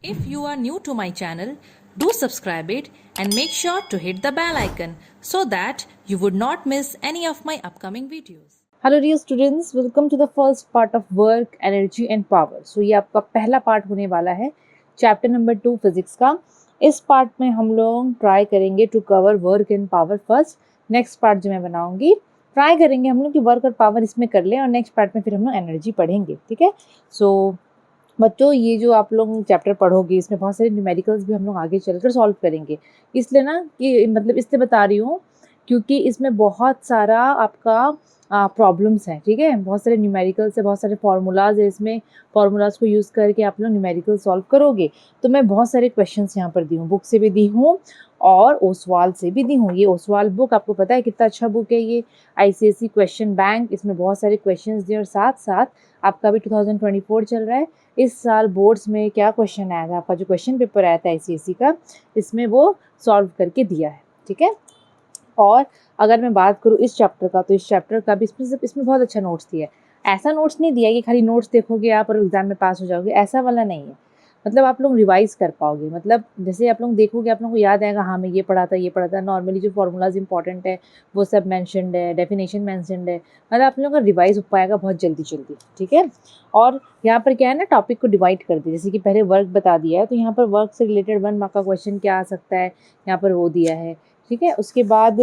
If you are new to my channel, do subscribe it and make sure to hit the bell icon so that you would not miss any of my upcoming videos. Hello dear students, welcome to the first part of work energy and power. So ये आपका पहला part होने वाला है chapter number 2 physics का। इस part में हम लोग ट्राई करेंगे to cover work and power first. Next part जो मैं बनाऊंगी ट्राई करेंगे हम लोग कि वर्क और पावर इसमें कर लें और नेक्स्ट पार्ट में फिर हम लोग एनर्जी पढ़ेंगे। ठीक है। सो बच्चों, ये जो आप लोग चैप्टर पढ़ोगे इसमें बहुत सारे न्यूमेरिकल्स भी हम लोग आगे चलकर सॉल्व करेंगे। इसलिए ना कि मतलब इसलिए बता रही हूँ क्योंकि इसमें बहुत सारा आपका प्रॉब्लम्स हैं। ठीक है, बहुत सारे न्यूमेरिकल्स है, बहुत सारे फार्मूलाज है। इसमें फार्मूलाज को यूज़ करके आप लोग न्यूमेरिकल सॉल्व करोगे। तो मैं बहुत सारे क्वेश्चंस यहाँ पर दी हूँ, बुक से भी दी हूँ और ओसवाल से भी दी हूँ। ये ओसवाल बुक आपको पता है कितना अच्छा बुक है ये, ICSE क्वेश्चन बैंक। इसमें बहुत सारे क्वेश्चंस दिए और साथ साथ आपका भी 2024 चल रहा है। इस साल बोर्ड्स में क्या क्वेश्चन आया था, आपका जो क्वेश्चन पेपर आया था ICSE का, इसमें वो सॉल्व करके दिया है। ठीक है। और अगर मैं बात करूँ इस चैप्टर का, तो इस चैप्टर का भी इसमें बहुत अच्छा नोट्स दिया है। ऐसा नोट्स नहीं दिया कि खाली नोट्स देखोगे आप और एग्जाम में पास हो जाओगे, ऐसा वाला नहीं है। मतलब आप लोग रिवाइज कर पाओगे। मतलब जैसे आप लोग देखोगे आप लोगों को याद आएगा, हाँ मैं ये पढ़ा था ये पढ़ा था। नॉर्मली जो फार्मूलाज इंपॉर्टेंट है वो सब मैंशनड है, डेफिनेशन मैंशनड है। मतलब आप लोगों का रिवाइज हो पाएगा बहुत जल्दी जल्दी। ठीक है। और यहाँ पर क्या है ना, टॉपिक को डिवाइड कर दिया। जैसे कि पहले वर्क बता दिया है, तो यहाँ पर वर्क से रिलेटेड 1 मार्क का क्वेश्चन क्या आ सकता है, यहाँ पर वो दिया है। ठीक है। उसके बाद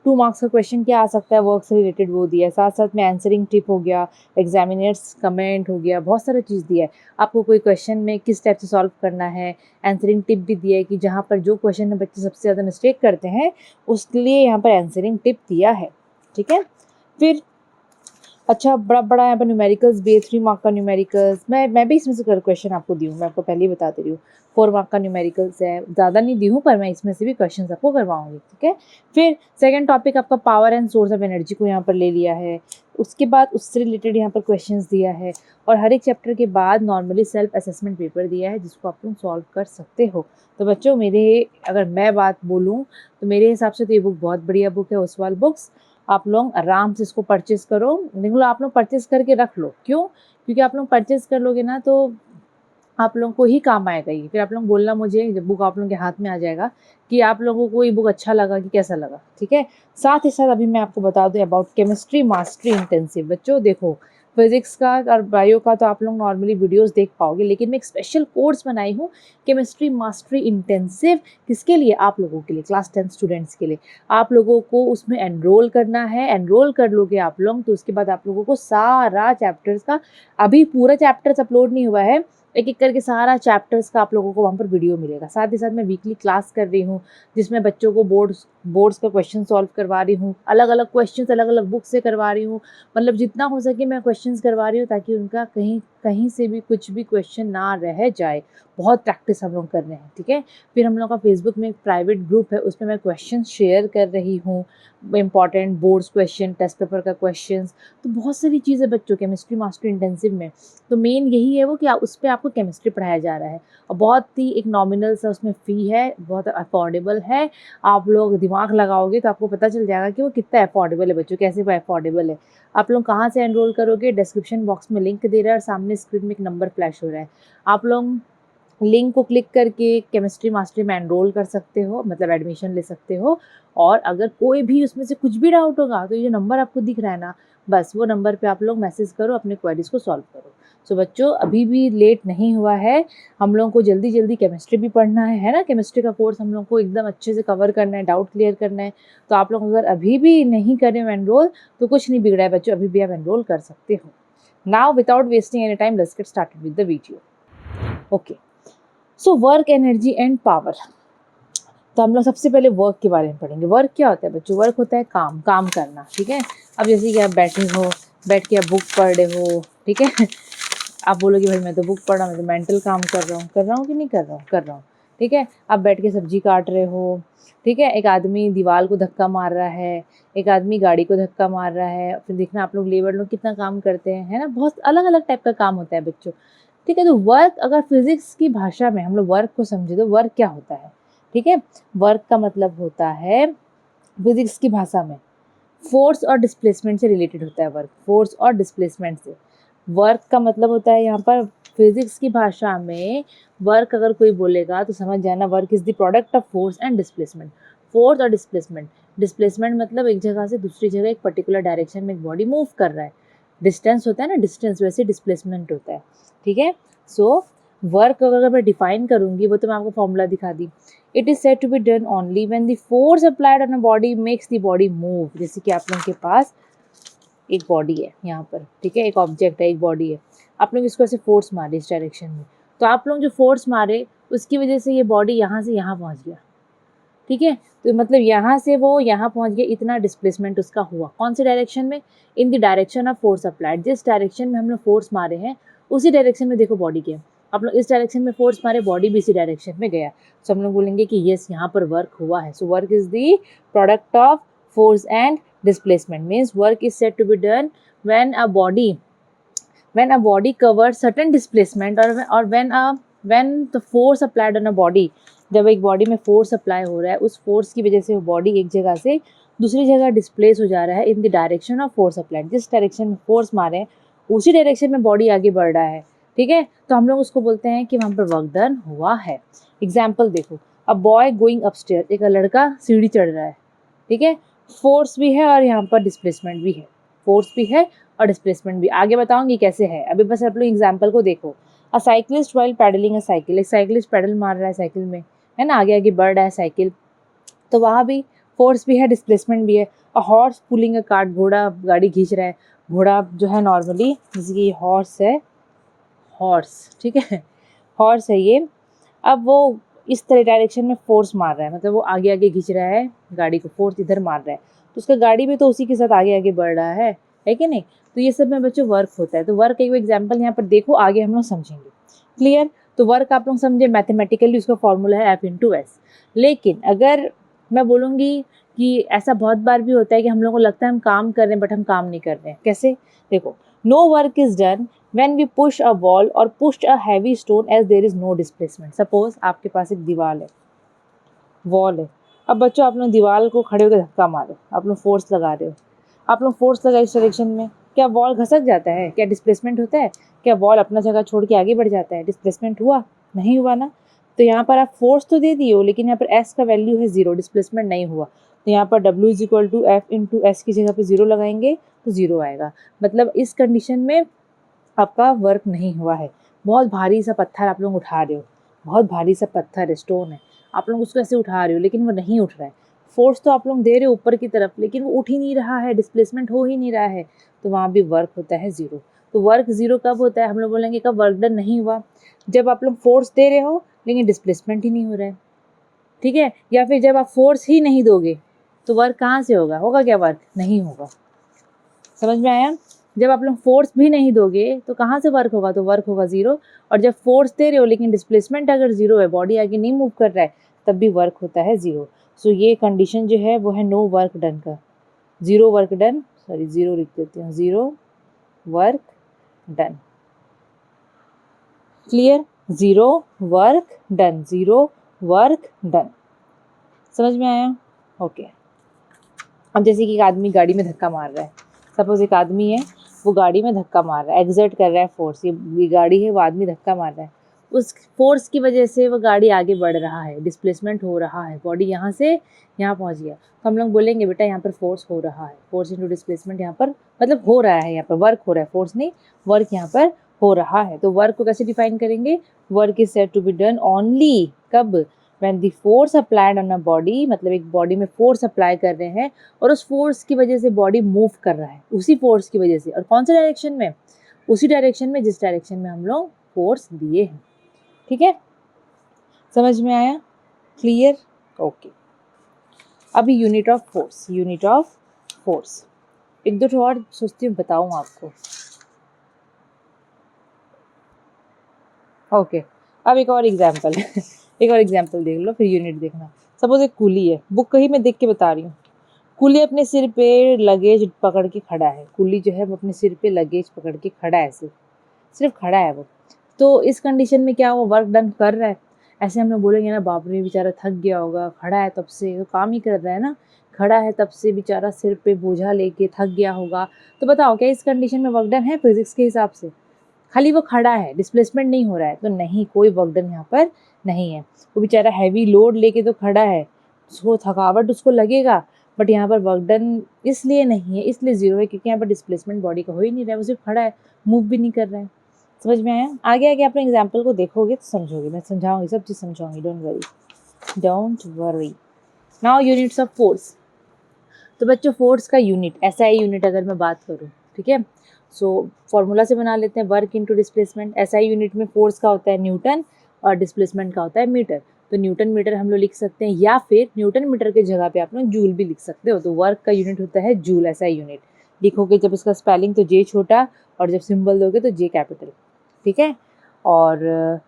2 मार्क्स का क्वेश्चन क्या आ सकता है वर्क से रिलेटेड, वो दिया है। साथ साथ में आंसरिंग टिप हो गया, एग्जामिनर्स कमेंट हो गया, बहुत सारा चीज़ दिया है। आपको कोई क्वेश्चन में किस टाइप से सॉल्व करना है, आंसरिंग टिप भी दिया है कि जहाँ पर जो क्वेश्चन में बच्चे सबसे ज़्यादा मिस्टेक करते हैं उसके लिए यहाँ पर आंसरिंग टिप दिया है। ठीक है। फिर अच्छा बड़ा बड़ा यहाँ पर न्यूमेरिकल्स भी है, 3 मार्क का न्यूमेरिकल्स। मैं भी इसमें से क्वेश्चन आपको दी हूँ, मैं आपको पहले ही बता दे रही हूँ। 4 मार्क का न्यूमेरिकल्स है, ज़्यादा नहीं दी हूँ पर मैं इसमें से भी क्वेश्चन आपको करवाऊंगी। ठीक है। फिर सेकंड टॉपिक आपका power and source of energy को यहाँ पर ले लिया है। उसके बाद उससे रिलेटेड यहाँ पर क्वेश्चंस दिया है और हर एक चैप्टर के बाद नॉर्मली सेल्फ असेसमेंट पेपर दिया है जिसको आप लोग सॉल्व कर सकते हो। तो बच्चों, अगर मैं बात बोलूँ तो मेरे हिसाब से तो ये बुक बहुत बढ़िया बुक है, ओसवाल बुक्स। आप लोग आराम से इसको परचेज़ करो। देखो, आप लोग परचेज़ करके रख लो। क्यों? क्योंकि आप लोग परचेज़ कर लोगे ना तो आप लोगों को ही काम आएगा ये। फिर आप लोग बोलना मुझे जब बुक आप लोगों के हाथ में आ जाएगा कि आप लोगों को ये बुक अच्छा लगा कि कैसा लगा। ठीक है। साथ ही साथ अभी मैं आपको बता दूं अबाउट केमिस्ट्री मास्टरी इंटेंसिव। बच्चों देखो, फिजिक्स का और बायो का तो आप लोग नॉर्मली वीडियोस देख पाओगे, लेकिन मैं एक स्पेशल कोर्स बनाई हूँ केमिस्ट्री मास्टरी इंटेंसिव। किसके लिए? आप लोगों के लिए, क्लास 10 स्टूडेंट्स के लिए। आप लोगों को उसमें एनरोल करना है। एनरोल कर लोगे आप लोग तो उसके बाद आप लोगों को सारा चैप्टर्स का, अभी पूरा चैप्टर्स अपलोड नहीं हुआ है, एक एक करके सारा चैप्टर्स का आप लोगों को वहाँ पर वीडियो मिलेगा। साथ ही साथ मैं वीकली क्लास कर रही हूँ जिसमें बच्चों को बोर्ड्स का क्वेश्चन सॉल्व करवा रही हूँ। अलग अलग क्वेश्चंस अलग अलग बुक से करवा रही हूँ। मतलब जितना हो सके मैं क्वेश्चंस करवा रही हूँ ताकि उनका कहीं कहीं से भी कुछ भी क्वेश्चन ना रह जाए। बहुत प्रैक्टिस हम लोग कर रहे हैं। ठीक है। फिर हम लोग का फेसबुक में एक प्राइवेट ग्रुप है, उसमें मैं क्वेश्चन शेयर कर रही हूँ, important boards question, test paper का क्वेश्चन। तो बहुत सारी चीज़ें बच्चों केमिस्ट्री मास्टरी इंटेंसिव में। तो मेन यही है वो कि उस पर आपको केमिस्ट्री पढ़ाया जा रहा है और बहुत ही एक नॉमिनल सा उसमें फ़ी है, बहुत अफोर्डेबल है। आप लोग दिमाग लगाओगे तो आपको पता चल जाएगा कि वो कितना अफोर्डेबल है बच्चों, कैसे वो अफोर्डेबल है। आप लोग कहाँ से एनरोल करोगे? डिस्क्रिप्शन बॉक्स में लिंक दे रहा है और सामने स्क्रीन में एक नंबर फ्लैश हो रहा है। आप लोग लिंक को क्लिक करके केमिस्ट्री मास्टरी में एनरोल कर सकते हो, मतलब एडमिशन ले सकते हो। और अगर कोई भी उसमें से कुछ भी डाउट होगा तो ये जो नंबर आपको दिख रहा है ना, बस वो नंबर पे आप लोग मैसेज करो, अपने क्वेरीज को सॉल्व करो। सो बच्चों, अभी भी लेट नहीं हुआ है। हम लोगों को जल्दी जल्दी केमिस्ट्री भी पढ़ना है ना। केमिस्ट्री का कोर्स हम लोग को एकदम अच्छे से कवर करना है, डाउट क्लियर करना है। तो आप लोग अगर अभी भी नहीं करें एनरोल तो कुछ नहीं बिगड़ा है बच्चों, अभी भी आप एनरोल कर सकते हो। Now without wasting any time let's get started with the video. Okay. So work energy and power. तो हम लोग सबसे पहले वर्क के बारे में पढ़ेंगे। वर्क क्या होता है बच्चों? वर्क होता है काम करना। ठीक है। अब जैसे कि आप बैठे हो, बैठ के आप बुक पढ़ रहे हो। ठीक है। आप बोलोगे भाई मैं तो बुक पढ़ रहा हूँ, मैं तो मेंटल काम कर रहा हूँ कि नहीं कर रहा हूँ? कर रहा हूँ। ठीक है। आप बैठ के सब्जी काट रहे हो। ठीक है। एक आदमी दीवार को धक्का मार रहा है, एक आदमी गाड़ी को धक्का मार रहा है। फिर देखना आप लोग लेबर लोग कितना काम करते हैं, है ना। बहुत अलग अलग टाइप का काम होता है बच्चों। ठीक है। तो वर्क, अगर फिजिक्स की भाषा में हम लोग वर्क को समझे तो वर्क क्या होता है? ठीक है। वर्क का मतलब होता है फिजिक्स की भाषा में फोर्स और डिस्प्लेसमेंट से रिलेटेड होता है वर्क, फोर्स और डिस्प्लेसमेंट से। वर्क का मतलब होता है यहाँ पर फिजिक्स की भाषा में वर्क अगर कोई बोलेगा तो समझ जाना work is the product of force and displacement. Force और डिस्प्लेसमेंट, डिस्प्लेसमेंट मतलब एक जगह से दूसरी जगह एक पर्टिकुलर डायरेक्शन में एक बॉडी मूव कर रहा है। डिस्टेंस होता है ना, डिस्टेंस, वैसे डिस्प्लेसमेंट होता है। ठीक है, सो वर्क अगर मैं डिफाइन करूंगी वो तो मैं आपको फॉर्मूला दिखा दी। It is said to be done only when the force applied on a body makes the body move. जैसे कि आप लोगों के पास एक बॉडी है यहाँ पर, ठीक है, एक ऑब्जेक्ट है, एक बॉडी है, आप लोग इसको ऐसे फोर्स मारे इस डायरेक्शन में, तो आप लोग जो फोर्स मारे उसकी वजह से ये बॉडी यहाँ से यहाँ पहुँच गया। ठीक है, तो मतलब यहाँ से वो यहाँ पहुँच गया, इतना डिस्प्लेसमेंट उसका हुआ। कौन से डायरेक्शन में? In the direction of force applied. जिस डायरेक्शन में हम लोग फोर्स मारे हैं उसी डायरेक्शन में देखो बॉडी गया। आप लोग इस डायरेक्शन में फोर्स मारे, बॉडी भी इसी डायरेक्शन में गया, तो हम लोग बोलेंगे कि यस यहाँ पर वर्क हुआ है। So work is the product of force and displacement, means work is said to be done when a body covers certain displacement or when the force applied on a body, जब एक body में force apply हो रहा है उस force की वजह से वो बॉडी एक जगह से दूसरी जगह डिस्प्लेस हो जा रहा है in the direction of force applied. जिस डायरेक्शन में फोर्स मारे उसी डायरेक्शन में बॉडी आगे बढ़ रहा है। ठीक है, तो हम लोग उसको बोलते हैं कि वहाँ पर वर्क डन हुआ है। एग्जाम्पल देखो, अ बॉय गोइंग अपस्टेयर, एक लड़का सीढ़ी चढ़ रहा है। ठीक है, फोर्स भी है और यहाँ पर डिस्प्लेसमेंट भी है, फोर्स भी है और डिस्प्लेसमेंट भी। आगे बताऊंगी कैसे है, अभी बस आप लोग एग्जाम्पल को देखो। A cyclist while pedalling a cycle, एक साइक्लिस्ट पैडल मार रहा है साइकिल में, है ना, आगे आगे बढ़ रहा है साइकिल, तो वहाँ भी फोर्स भी है, डिस्प्लेसमेंट भी है। A horse pulling a cart, घोड़ा गाड़ी खींच रहा है। घोड़ा जो है नॉर्मली, जैसे कि हॉर्स है, हॉर्स, ठीक है, हॉर्स है ये। अब वो इस तरह डायरेक्शन में फोर्स मार रहा है, मतलब वो आगे आगे खींच रहा है गाड़ी को, फोर्स इधर मार रहा है, तो उसका गाड़ी भी तो उसी के साथ आगे आगे बढ़ रहा है कि नहीं? तो ये सब में बच्चों वर्क होता है। तो वर्क एक एग्जाम्पल यहाँ पर देखो, आगे हम लोग समझेंगे। क्लियर? तो वर्क आप लोग समझे, मैथमेटिकली उसका फॉर्मूला है F/S। लेकिन अगर मैं बोलूँगी कि ऐसा बहुत बार भी होता है कि हम लोगों को लगता है हम काम कर रहे हैं बट हम काम नहीं कर रहे हैं। कैसे? देखो, no work is done when we push a wall or pushed a heavy stone as there is no displacement। Suppose आपके पास एक दीवार है, वॉल है। अब बच्चों आप लोग दीवार को खड़े होकर धक्का मारो, आप लोग फोर्स लगा रहे हो, आप लोग फोर्स लगा इस डायरेक्शन में, क्या वॉल घसक जाता है? क्या डिस्प्लेसमेंट होता है? क्या वॉल अपना जगह छोड़ के आगे बढ़ जाता है? डिस्प्लेसमेंट हुआ? नहीं हुआ ना। तो यहाँ पर आप फोर्स तो दे दिए हो, लेकिन यहाँ पर S का वैल्यू है 0, डिस्प्लेसमेंट नहीं हुआ। तो यहाँ पर W = F/S की जगह पे 0 लगाएंगे तो 0 आएगा। मतलब इस कंडीशन में आपका वर्क नहीं हुआ है। बहुत भारी सा पत्थर आप लोग उठा रहे हो, बहुत भारी सा पत्थर है, स्टोन है, आप लोग उसको ऐसे उठा रहे हो लेकिन वो नहीं उठ रहा है। फोर्स तो आप लोग दे रहे हो ऊपर की तरफ, लेकिन वो उठ ही नहीं रहा है, डिस्प्लेसमेंट हो ही नहीं रहा है, तो वहाँ भी वर्क होता है 0। तो वर्क 0 कब होता है? हम लोग बोलेंगे कब वर्क डन नहीं हुआ? जब आप लोग फोर्स दे रहे हो लेकिन डिस्प्लेसमेंट ही नहीं हो रहा है। ठीक है, या फिर जब आप फोर्स ही नहीं दोगे तो वर्क कहाँ से होगा? होगा क्या? वर्क नहीं होगा। समझ में आया? जब आप लोग फोर्स भी नहीं दोगे तो कहाँ से वर्क होगा? तो वर्क होगा 0। और जब फोर्स दे रहे हो लेकिन डिस्प्लेसमेंट अगर 0 है, बॉडी आगे नहीं मूव कर रहा है, तब भी वर्क होता है 0। सो ये कंडीशन जो है वो है नो वर्क डन का, 0 वर्क डन, सॉरी 0 लिख देती हूँ, 0 work done. Clear? 0 work done, 0 work done. समझ में आया? ओके। अब जैसे कि एक आदमी गाड़ी में धक्का मार रहा है, सपोज एक आदमी है वो गाड़ी में धक्का मार रहा है, एक्सर्ट कर रहा है फोर्स, ये गाड़ी है, वो आदमी धक्का मार रहा है, उस फोर्स की वजह से वो गाड़ी आगे बढ़ रहा है, डिस्प्लेसमेंट हो रहा है, बॉडी यहाँ से यहाँ पहुँच गया, तो हम लोग बोलेंगे बेटा यहाँ पर फोर्स हो रहा है, फोर्स इंटू डिस्प्लेसमेंट यहाँ पर मतलब हो रहा है, यहाँ पर वर्क हो रहा है, फोर्स नहीं, वर्क यहाँ पर हो रहा है। तो वर्क को कैसे डिफाइन करेंगे? Work is said to be done only कब? when the force applied on a body, मतलब एक बॉडी में फोर्स अप्लाई कर रहे हैं और उस फोर्स की वजह से बॉडी मूव कर रहा है, उसी फोर्स की वजह से, और कौन से डायरेक्शन में? उसी डायरेक्शन में जिस डायरेक्शन में हम लोग फोर्स दिए हैं। ठीक है, समझ में आया? क्लियर? ओके। अभी unit of force, unit of force एक दो और सोचती हूँ बताऊँ आपको। ओके, अब एक और एग्जाम्पल एक और एग्जाम्पल देख लो फिर यूनिट देखना। सपोज एक कूली है, बुक कहीं मैं देख के बता रही हूँ। कूली अपने सिर पे लगेज पकड़ के खड़ा है, कूली जो है वो अपने सिर पे लगेज पकड़ के खड़ा है, सिर्फ खड़ा है वो। तो इस कंडीशन में क्या वो वर्क डन कर रहा है? ऐसे हम लोग बोलेंगे ना, बाप रे बेचारा थक गया होगा, खड़ा है तब से, तो काम ही कर रहा है ना, खड़ा है तब से, बेचारा सिर पे बोझा लेके थक गया होगा। तो बताओ क्या इस कंडीशन में वर्क डन है फिजिक्स के हिसाब से? खाली वो खड़ा है, डिस्प्लेसमेंट नहीं हो रहा है, तो नहीं, कोई वर्क डन यहाँ पर नहीं है। वो बेचारा हैवी लोड लेके तो खड़ा है, उसको थकावट उसको लगेगा, बट यहाँ पर वर्क डन इसलिए नहीं है, इसलिए ज़ीरो है क्योंकि यहाँ पर डिस्प्लेसमेंट बॉडी का हो ही नहीं रहा है, वो सिर्फ खड़ा है, मूव भी नहीं कर रहा है। समझ में आया? आगे आगे अपने एग्जाम्पल को देखोगे तो समझोगे, मैं समझाऊंगी, सब चीज़ समझाऊंगी, don't worry. Now units of force. तो बच्चों फोर्स का यूनिट, एसआई यूनिट अगर मैं बात करूँ, ठीक है, सो फॉर्मूला से बना लेते हैं, work into displacement. SI unit में फोर्स का होता है न्यूटन और डिस्प्लेसमेंट का होता है मीटर। तो न्यूटन मीटर हम लोग लिख सकते हैं, या फिर न्यूटन मीटर की जगह पे आप लोग जूल भी लिख सकते हो। तो वर्क का यूनिट होता है जूल, एसआई यूनिट। लिखोगे जब उसका स्पेलिंग तो जे छोटा, और जब सिंबल दोगे तो जे कैपिटल, ठीक है। और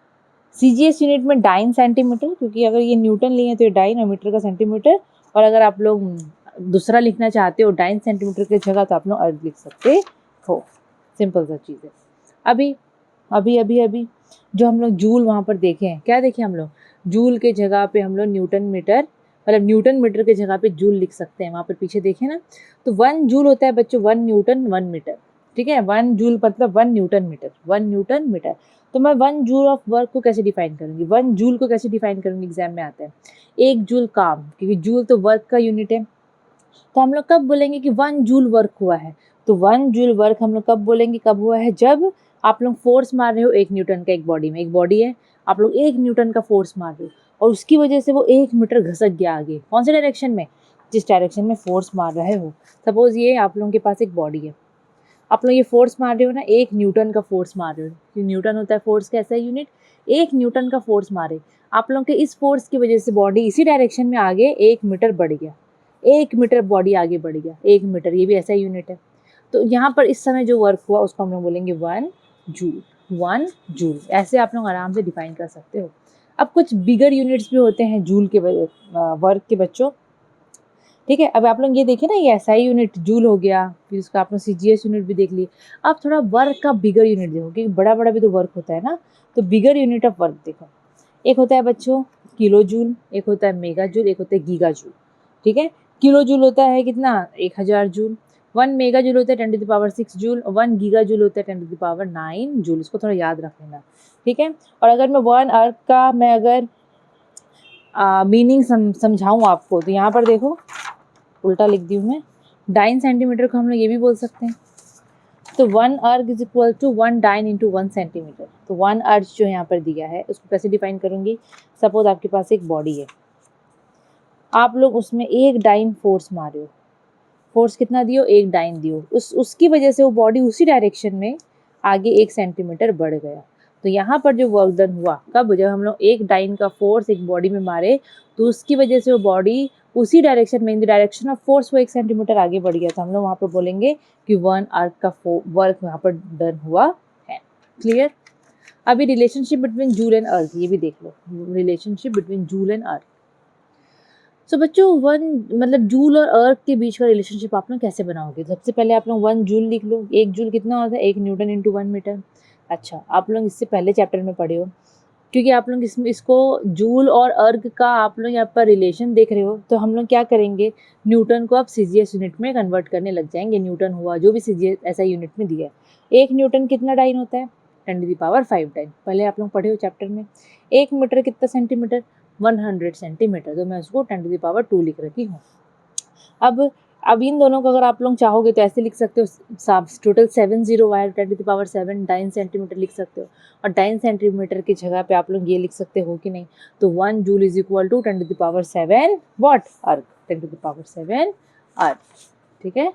सीजीएस यूनिट में डाइन सेंटीमीटर, क्योंकि अगर ये न्यूटन लिए तो ये डाइन और मीटर का सेंटीमीटर। और अगर आप लोग दूसरा लिखना चाहते हो डाइन सेंटीमीटर की जगह, तो आप लोग अर्थ लिख सकते हो। सिंपल सा चीज़ है। अभी अभी अभी अभी जो हम लोग जूल वहाँ पर देखे हैं, क्या देखे हम लोग, जूल के जगह पे हम लोग न्यूटन मीटर, मतलब न्यूटन मीटर के जगह पे जूल लिख सकते हैं, वहाँ पर पीछे देखे ना। तो 1 जूल होता है बच्चों 1 न्यूटन 1 मीटर, ठीक है। 1 जूल मतलब 1 न्यूटन मीटर, 1 न्यूटन मीटर। तो मैं 1 जूल ऑफ वर्क को कैसे डिफाइन करूँगी, 1 जूल को कैसे डिफाइन करूँगी, एग्जाम में आता है 1 जूल काम, क्योंकि जूल तो वर्क का यूनिट है। तो हम लोग कब बोलेंगे कि 1 जूल वर्क हुआ है, तो 1 जूल वर्क हम लोग कब बोलेंगे, कब हुआ है, जब आप लोग फोर्स मार रहे हो 1 न्यूटन का, एक बॉडी में, एक बॉडी है, आप लोग 1 न्यूटन का फोर्स मार रहे हो और उसकी वजह से वो 1 मीटर घसक गया आगे, कौन से डायरेक्शन में, जिस डायरेक्शन में फोर्स मार रहे हो। सपोज ये आप लोगों के पास एक बॉडी है, आप लोग ये फोर्स मार रहे हो ना, 1 न्यूटन का फोर्स मार रहे हो, न्यूटन होता है फोर्स का ऐसा यूनिट, 1 न्यूटन का फोर्स मारे आप लोग के, इस फोर्स की वजह से बॉडी इसी डायरेक्शन में आगे 1 मीटर बढ़ गया, 1 मीटर बॉडी आगे बढ़ गया, 1 मीटर, ये भी ऐसा यूनिट है। तो यहाँ पर इस समय जो वर्क हुआ उसको हम लोग बोलेंगे 1 जूल, 1 जूल, ऐसे आप लोग आराम से डिफाइन कर सकते हो। अब कुछ बिगर यूनिट्स भी होते हैं जूल के वर्क के बच्चों, ठीक है। अब आप लोग ये देखिए ना, ये एसआई यूनिट जूल हो गया, फिर उसका आप लोग सीजीएस यूनिट भी देख लिए। अब थोड़ा वर्क का बिगर यूनिट देखो, क्योंकि बड़ा बड़ा भी तो वर्क होता है ना, तो बिगर यूनिट ऑफ वर्क देखो, एक होता है बच्चों किलो जूल, एक होता है मेगा जूल, एक होता है गीगा जूल, ठीक है। किलो जूल होता है कितना, 1000 जूल, 1 मेगा जूल होता है 10⁻⁶ जूल, 1 गीगा जूल होता है 10⁻⁹ जूल, इसको थोड़ा याद रख लेना, ठीक है। और अगर मैं 1 अर्थ का मैं अगर मीनिंग समझाऊँ आपको, तो यहाँ पर देखो उल्टा लिख दी हूँ मैं, डाइन सेंटीमीटर को हम लोग ये भी बोल सकते हैं। तो 1 erg is equal to 1 dyne into 1 centimetre. तो 1 अर्ज जो यहाँ पर दिया है उसको कैसे डिफाइन करूँगी, सपोज आपके पास एक बॉडी है, आप लोग उसमें 1 डाइन फोर्स मारे हो, फोर्स कितना दियो, 1 डाइन दियो, उसकी वजह से वो बॉडी उसी डायरेक्शन में आगे 1 सेंटीमीटर बढ़ गया। तो यहाँ पर जो वर्क डन हुआ कब, जब हम लोग 1 डाइन का फोर्स एक बॉडी में मारे, तो उसकी वजह से वो बॉडी उसी डायरेक्शन में, in the direction of force, वो 1 सेंटीमीटर आगे बढ़ गया। तो हम लोग वहाँ पर बोलेंगे कि 1 अर्थ का वर्क यहाँ पर डन हुआ है। क्लियर? अभी relationship between joule and erg, ये भी देख लो, relationship between joule and erg. So बच्चों 1 मतलब जूल और अर्थ के बीच का रिलेशनशिप आप लोग कैसे बनाओगे, सबसे पहले आप लोग 1 जूल लिख लो, 1 जूल कितना होता है, 1 न्यूटन इंटू 1 मीटर। अच्छा, आप लोग इससे पहले चैप्टर में पढ़े हो, क्योंकि आप लोग इसको जूल और अर्ग का आप लोग यहाँ पर रिलेशन देख रहे हो, तो हम लोग क्या करेंगे, न्यूटन को अब सीजीएस यूनिट में कन्वर्ट करने लग जाएंगे। न्यूटन हुआ जो भी सीजीएस ऐसा यूनिट में दिया है, 1 न्यूटन कितना डाइन होता है, 10⁵ डाइन, पहले आप लोग पढ़े हो चैप्टर में। 1 मीटर कितना सेंटीमीटर, 100 सेंटीमीटर, तो मैं उसको 10⁻² लिख रखी हूँ। अब इन दोनों को अगर आप लोग चाहोगे तो ऐसे लिख सकते हो, टोटल 7 जीरो आया, 10⁻⁷ डाइन सेंटीमीटर लिख सकते हो, और डाइन सेंटीमीटर की जगह पे आप लोग ये लिख सकते हो कि नहीं, तो 1 joule is equal to 10⁻⁷ what, erg, 10⁻⁷ अर्ग, ठीक है।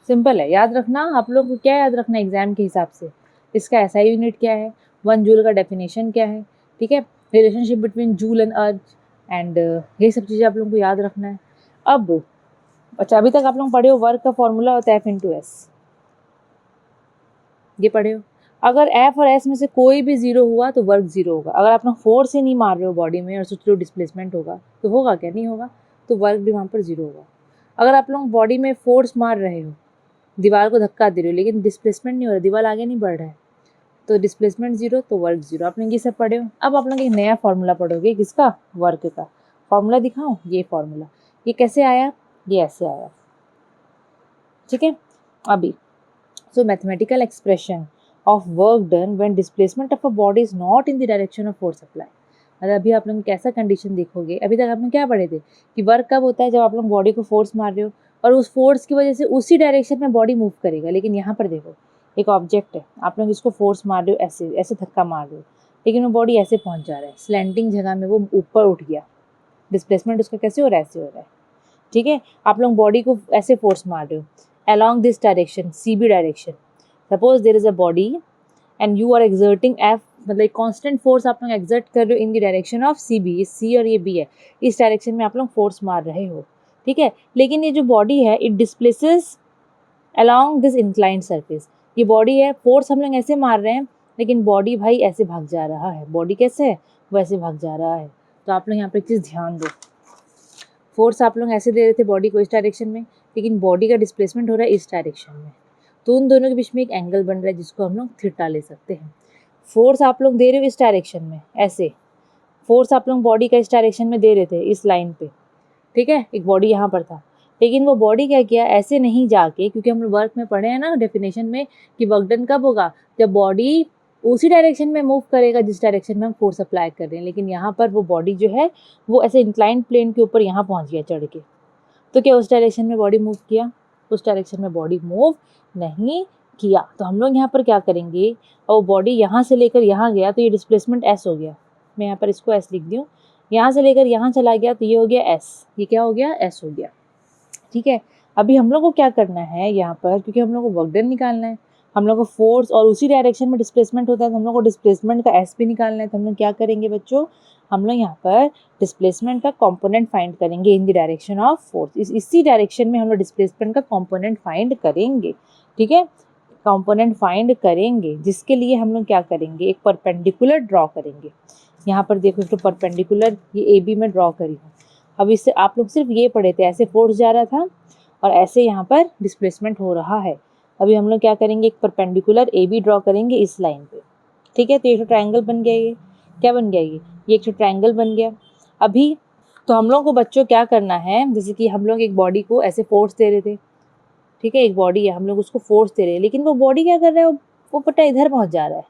सिंपल है, याद रखना। आप लोग को क्या याद रखना है एग्जाम के हिसाब से, इसका एसआई यूनिट क्या है, 1 जूल का डेफिनेशन क्या है, ठीक है, रिलेशनशिप बिटवीन जूल एंड अर्ग, एंड ये सब चीज़ें आप लोगों को याद रखना है। अब अच्छा, अभी तक आप लोग पढ़े हो वर्क का फॉर्मूला होता है F×S, ये पढ़े हो। अगर F और S में से कोई भी जीरो हुआ तो वर्क जीरो होगा। अगर आप लोग फोर्स ही नहीं मार रहे हो बॉडी में और सोच रहे हो डिस्प्लेसमेंट होगा, तो होगा क्या, नहीं होगा, तो वर्क भी वहाँ पर जीरो होगा। अगर आप लोग बॉडी में फोर्स मार रहे हो, दीवार को धक्का दे रहे हो, लेकिन डिस्प्लेसमेंट नहीं हो रहा, दीवार आगे नहीं बढ़ रहा है, तो डिस्प्लेसमेंट जीरो, तो वर्क जीरो। आप लोग ये सब पढ़े हो। अब आप लोग एक नया फार्मूला पढ़ोगे, किसका, वर्क का। फार्मूला दिखाऊं, ये फार्मूला, ये कैसे आया, ये ऐसे आया, ठीक है। अभी सो mathematical expression of work done when displacement of a body is not in the direction of force apply. मतलब अभी आप लोग कैसा कंडीशन देखोगे, अभी तक आप लोग क्या पढ़े थे कि वर्क कब होता है, जब आप लोग बॉडी को फोर्स मार रहे हो और उस फोर्स की वजह से उसी डायरेक्शन में बॉडी मूव करेगा। लेकिन यहाँ पर देखो, एक ऑब्जेक्ट है, आप लोग इसको फोर्स मार रहे हो, ऐसे ऐसे धक्का मार रहे हो, लेकिन वो बॉडी ऐसे पहुंच जा रहा है, स्लैंटिंग जगह में वो ऊपर उठ गया, डिस्प्लेसमेंट उसका कैसे हो रहा है, ऐसे हो रहा है। ठीक है, आप लोग बॉडी को ऐसे फोर्स मार रहे हो along this direction, CB direction. Suppose there is a body and you are exerting F, मतलब कांस्टेंट फोर्स आप लोग एक्सर्ट कर रहे हो in the direction of CB, ये C और ये B है, इस डायरेक्शन में आप लोग फोर्स मार रहे हो। ठीक है, लेकिन ये जो बॉडी है it displaces along this inclined surface. ये बॉडी है, फोर्स हम लोग ऐसे मार रहे हैं, लेकिन बॉडी भाई ऐसे भाग जा रहा है। बॉडी कैसे है, वैसे भाग जा रहा है। तो आप लोग यहाँ पर एक चीज़ ध्यान दो, फोर्स आप लोग ऐसे दे रहे थे बॉडी को इस डायरेक्शन में, लेकिन बॉडी का डिस्प्लेसमेंट हो रहा है इस डायरेक्शन में। तो उन दोनों के बीच में एक एंगल बन रहा है जिसको हम लोग थीटा ले सकते हैं। फोर्स आप लोग दे रहे हो इस डायरेक्शन में, ऐसे फोर्स आप लोग बॉडी का इस डायरेक्शन में दे रहे थे, इस लाइन पे। ठीक है, एक बॉडी यहाँ पर था, लेकिन वो बॉडी क्या किया, ऐसे नहीं जाके, क्योंकि हम वर्क में पढ़े हैं ना डेफिनेशन में कि वर्क डन कब होगा, जब बॉडी उसी डायरेक्शन में मूव करेगा जिस डायरेक्शन में हम फोर्स अप्लाई कर रहे हैं। लेकिन यहाँ पर वो बॉडी जो है वो ऐसे इंक्लाइंड प्लेन के ऊपर यहाँ पहुँच गया चढ़ के। तो क्या उस डायरेक्शन में बॉडी मूव किया, उस डायरेक्शन में बॉडी मूव नहीं किया। तो हम लोग यहाँ पर क्या करेंगे, और बॉडी यहाँ से लेकर यहाँ गया तो ये डिस्प्लेसमेंट S हो गया, मैं यहाँ पर इसको S लिख दूँ, यहाँ से लेकर यहाँ चला गया तो ये हो गया S, ये क्या हो गया, S हो गया। ठीक है, अभी हम लोग को क्या करना है यहाँ पर, क्योंकि हम लोग को वर्क डन निकालना है, हम लोग को फोर्स और उसी डायरेक्शन में डिस्प्लेसमेंट होता है, तो हम लोग को डिस्प्लेसमेंट का S भी निकालना है। तो हम लोग क्या करेंगे बच्चों, हम लोग यहाँ पर डिस्प्लेसमेंट का कंपोनेंट फाइंड करेंगे in the direction of force. इसी डायरेक्शन में हम लोग डिस्प्लेसमेंट का कंपोनेंट फाइंड करेंगे। ठीक है, कंपोनेंट फाइंड करेंगे, जिसके लिए हम लोग क्या करेंगे, एक परपेंडिकुलर ड्रॉ करेंगे। यहाँ पर देखो, एक तो परपेंडिकुलर ये AB में ड्रॉ करी हूँ। अब इससे आप लोग सिर्फ ये पढ़े थे, ऐसे फोर्स जा रहा था और ऐसे यहाँ पर डिस्प्लेसमेंट हो रहा है। अभी हम लोग क्या करेंगे, एक परपेंडिकुलर AB ड्रॉ करेंगे इस लाइन पे। ठीक है, तो एक ट्रायंगल बन गया, ये क्या बन गया, ये एक ट्रायंगल बन गया। अभी तो हम लोग को बच्चों क्या करना है, जैसे कि हम लोग एक बॉडी को ऐसे फोर्स दे रहे थे। ठीक है, एक बॉडी है, हम लोग उसको फोर्स दे रहे हैं, लेकिन वो बॉडी क्या कर रहा है, वो पट्टा इधर पहुँच जा रहा है,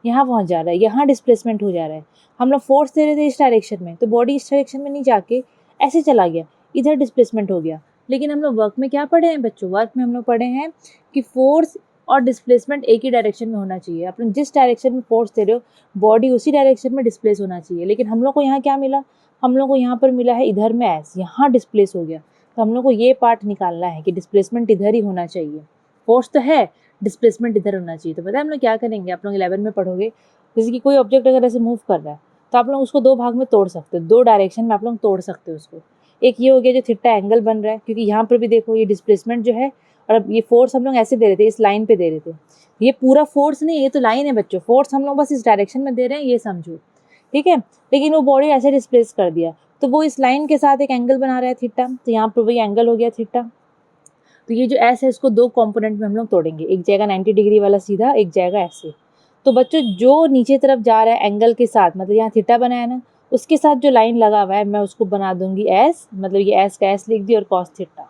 यहाँ पहुँच जा रहा है, यहाँ डिस्प्लेसमेंट हो जा रहा है। हम लोग फोर्स दे रहे थे इस डायरेक्शन में, तो बॉडी इस डायरेक्शन में नहीं जाके ऐसे चला गया, इधर डिस्प्लेसमेंट हो गया। लेकिन हम लोग वर्क में क्या पढ़े हैं बच्चों, वर्क में हम लोग पढ़े हैं कि फोर्स और डिस्प्लेसमेंट एक ही डायरेक्शन में होना चाहिए। आप लोग जिस डायरेक्शन में फोर्स दे रहे हो, बॉडी उसी डायरेक्शन में डिस्प्लेस होना चाहिए। लेकिन हम लोग को यहाँ क्या मिला, हम लोग को यहाँ पर मिला है इधर में S, यहाँ डिस्प्लेस हो गया। तो हम लोग को ये पार्ट निकालना है कि डिस्प्लेसमेंट इधर ही होना चाहिए, फोर्स तो है, डिस्प्लेसमेंट इधर होना चाहिए। तो पता है हम लोग क्या करेंगे, आप लोग 11 में पढ़ोगे, जैसे कि कोई ऑब्जेक्ट अगर ऐसे मूव कर रहा है तो आप लोग उसको दो भाग में तोड़ सकते हो, दो डायरेक्शन में आप लोग तोड़ सकते हो उसको। एक ये हो गया जो थीटा एंगल बन रहा है, क्योंकि यहाँ पर भी देखो ये डिस्प्लेसमेंट जो है, और अब ये फोर्स हम लोग ऐसे दे रहे थे, इस लाइन पे दे रहे थे। ये पूरा फोर्स नहीं, ये तो लाइन है बच्चों, फोर्स हम लोग बस इस डायरेक्शन में दे रहे हैं, ये समझो। ठीक है, लेकिन वो बॉडी ऐसे डिस्प्लेस कर दिया, तो वो इस लाइन के साथ एक एंगल बना रहा है थीटा, तो यहाँ पर वही एंगल हो गया थीटा। तो ये जो S है इसको दो कंपोनेंट में हम लोग तोड़ेंगे, एक जाएगा 90 डिग्री वाला सीधा, एक जाएगा ऐसे। तो बच्चों जो नीचे तरफ जा रहा है एंगल के साथ, मतलब यहाँ थीटा बनाया ना, उसके साथ जो लाइन लगा हुआ है मैं उसको बना दूंगी S, मतलब ये S का S लिख दी और cos थीटा।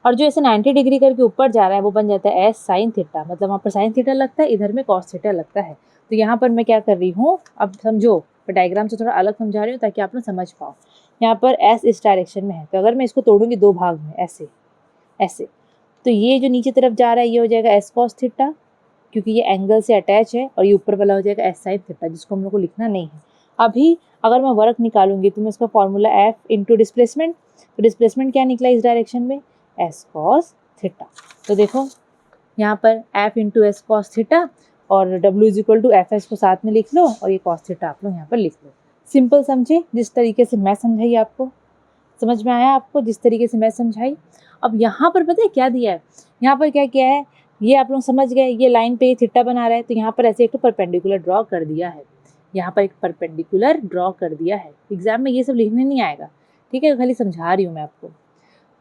और जो ऐसे 90 डिग्री करके ऊपर जा रहा है वो बन जाता है S साइन थीटा, मतलब वहाँ पर साइन थीटा लगता है, इधर में cos थीटा लगता है। तो यहाँ पर मैं क्या कर रही हूँ, अब समझो, डायग्राम से थोड़ा अलग समझा रही हूँ ताकि आप लोग समझ पाओ। यहाँ पर S इस डायरेक्शन में है, तो अगर मैं इसको तोड़ूंगी दो भाग में ऐसे ऐसे, तो ये जो नीचे तरफ जा रहा है ये हो जाएगा S cos थीटा, क्योंकि ये एंगल से अटैच है, और ये ऊपर वाला हो जाएगा S sin थीटा, जिसको हम लोग को लिखना नहीं है। अभी अगर मैं वर्क निकालूंगी तो मैं इसका फॉर्मूला F इंटू डिस्प्लेसमेंट, तो डिस्प्लेसमेंट क्या निकला इस डायरेक्शन में, S cos थीटा। तो देखो यहाँ पर F into S cos theta और W is equal to FS को साथ में लिख लो, और ये cos थीटा आप लोग यहाँ पर लिख लो। सिंपल समझे, जिस तरीके से मैं समझाई आपको, समझ में आया आपको जिस तरीके से मैं समझाई। अब यहाँ पर पता है क्या दिया है, यहाँ पर क्या किया है, ये आप लोग समझ गए, ये लाइन पे थीटा बना रहा है, तो यहाँ पर ऐसे एक तो परपेंडिकुलर ड्रॉ कर दिया है, यहाँ पर एक परपेंडिकुलर ड्रॉ कर दिया है। एग्जाम में ये सब लिखने नहीं आएगा, ठीक है, खाली समझा रही हूँ मैं आपको।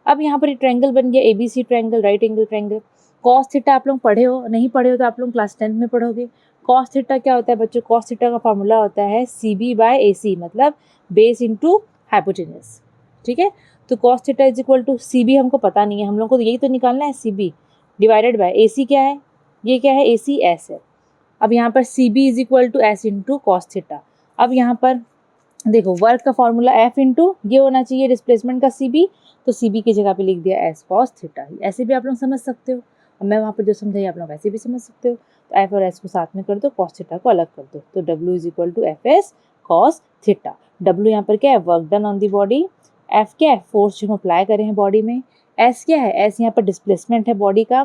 अब यहाँ पर एक ट्रायंगल बन गया, ABC triangle, right angle triangle. Cos theta आप लोग पढ़े हो, नहीं पढ़े हो तो आप लोग क्लास 10th में पढ़ोगे। कॉस थीटा क्या होता है बच्चों, कॉस थीटा का फॉर्मूला होता है CB/AC, मतलब बेस इंटू हाइपोटेनस। ठीक है, तो cos theta is equal to CB हमको पता नहीं है, हम लोग को तो यही तो निकालना है, CB डिवाइडेड बाय AC क्या है, ये क्या है AC S है, अब यहाँ पर C B is equal to S into cos theta. अब यहाँ पर देखो वर्क का फॉर्मूला एफ इंटू ये होना चाहिए डिस्प्लेसमेंट का सी बी, तो सी बी की जगह पे लिख दिया एस कॉस थीटा। ऐसे भी आप लोग समझ सकते हो, और मैं वहाँ पर जो समझाई आप लोग वैसे भी समझ सकते हो। तो एफ और एस को साथ में कर दो, कॉस थीटा को अलग कर दो, तो W is equal to F S cos theta. W यहाँ पर क्या है, work done on the body. F क्या है, फोर्स जो हम अप्लाई करे हैं बॉडी में। एस क्या है, एस यहाँ पर डिस्प्लेसमेंट है बॉडी का।